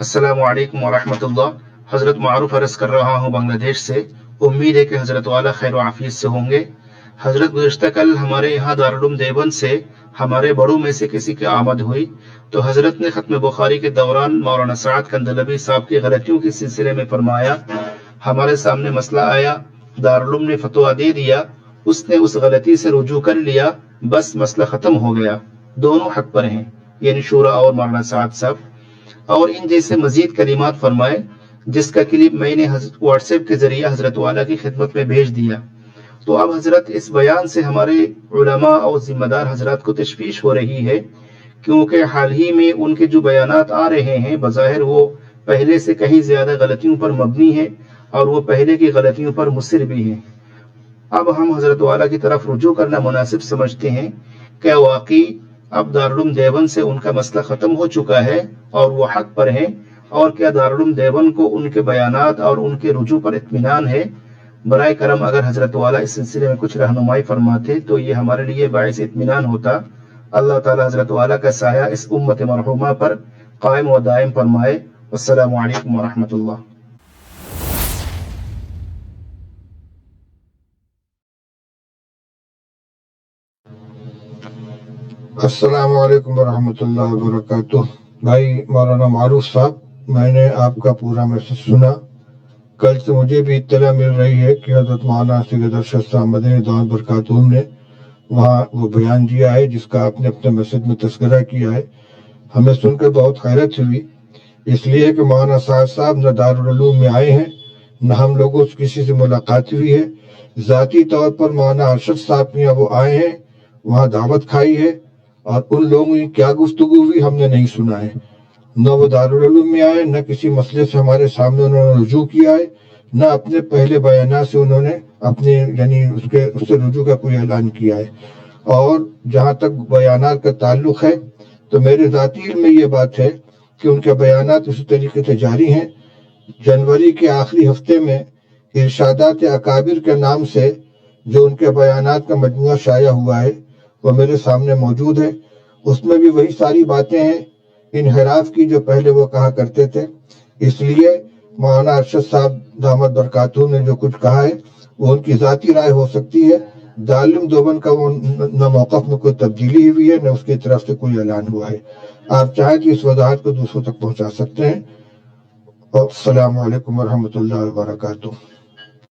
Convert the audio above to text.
अस्सलामु अलैकुम वरहमतुल्लाह। हजरत मारूफ अर्ज कर रहा हूँ बांग्लादेश से। उम्मीद है कि हजरत वाला खैर आफियत से होंगे। हजरत गुज़िश्ता कल हमारे यहाँ दारुल देवबंद से हमारे बड़ों में से किसी की आमद हुई तो हजरत ने खत्म बुखारी के दौरान मौलाना सआद कंदलवी साहब की गलतियों के सिलसिले में फरमाया, हमारे सामने मसला आया, दारुल ने फतवा दे दिया, उसने उस गलती से रुजू कर लिया, बस मसला खत्म हो गया। दोनों हक पर हैं, यानी शूरा और मौलाना सआद साहब। और इन जैसे मजीद कलिमात फरमाए जिसका क्लिप मैंने व्हाट्सएप के जरिए हजरत वाला की खिदमत में भेज दिया। तो अब हजरत इस बयान से हमारे उलमा और जिम्मेदार हजरत को तशवीश हो रही है, क्योंकि हाल ही में उनके जो बयानात आ रहे हैं बज़ाहिर वो पहले से कहीं ज्यादा गलतियों पर मबनी है और वो पहले की गलतियों पर मुसिर भी है। अब हम हजरत वाला की तरफ रुजू करना मुनासिब समझते हैं। क्या वाकई अब दारुल देवबंद से उनका मसला खत्म हो चुका है और वो हक पर है, और क्या दारुल देवबंद को उनके बयानात और उनके रुजू पर इत्मीनान है? बराए करम अगर हजरत वाला इस सिलसिले में कुछ रहनुमाई फरमाते तो ये हमारे लिए बाइस इत्मीनान होता। अल्लाह ताला हजरत वाला का साया इस उम्मत मरहुमा पर कायम व दायम फरमाए। अस्सलामु अलैकुम व रहमतुल्लाह। अस्सलाम वालेकुम वरहमतुल्लाहि वबरकातुह। भाई मौलाना मारूफ साहब, मैंने आपका पूरा मैसेज सुना। कल से मुझे भी इत्तला मिल रही है कि हज़रत मौलाना सैयद अरशद साहब मदनी दामत बरकातुहू ने वहाँ वो बयान दिया है जिसका आपने अपने मैसेज में तस्करा किया है। हमें सुनकर बहुत हैरत हुई, इसलिए कि मौलाना साहब न दारुल उलूम में आए हैं, न हम लोगों से किसी से मुलाकात हुई है। ज़ाती तौर पर मौलाना अरशद साहब के यहाँ वो आए हैं, वहाँ दावत खाई है, और उन लोगों की क्या गुफ्तगू हुई हमने नहीं सुना है। न वो दारुल उलूम में आए, न किसी मसले से हमारे सामने उन्होंने रुजू किया है, न अपने पहले बयानात से उन्होंने अपने यानी उससे रुजू का कोई ऐलान किया है। और जहाँ तक बयानात का ताल्लुक है तो मेरे ज़ाती इल्म में ये बात है कि उनके बयानात उसी तरीके से जारी हैं। जनवरी के आखिरी हफ्ते में इरशादात अकाबिर के नाम से जो उनके बयानात का मजमुआ शाया हुआ है वो मेरे सामने मौजूद है। उसमें भी वही सारी बातें हैं इनहराफ की जो पहले वो कहा करते थे। इसलिए मौलाना अरशद साहब दामत बरकातुहू ने जो कुछ कहा है वो उनकी ज़ाती राय हो सकती है। दारुल देवबंद का वो न मौक़िफ़ में कोई तब्दीली हुई है, न उसकी तरफ से कोई ऐलान हुआ है। आप चाहें तो इस वजाहत को दूसरों तक पहुँचा सकते हैं। अस्सलामु अलैकुम वरहमतुल्लाहि वबरकातुहू।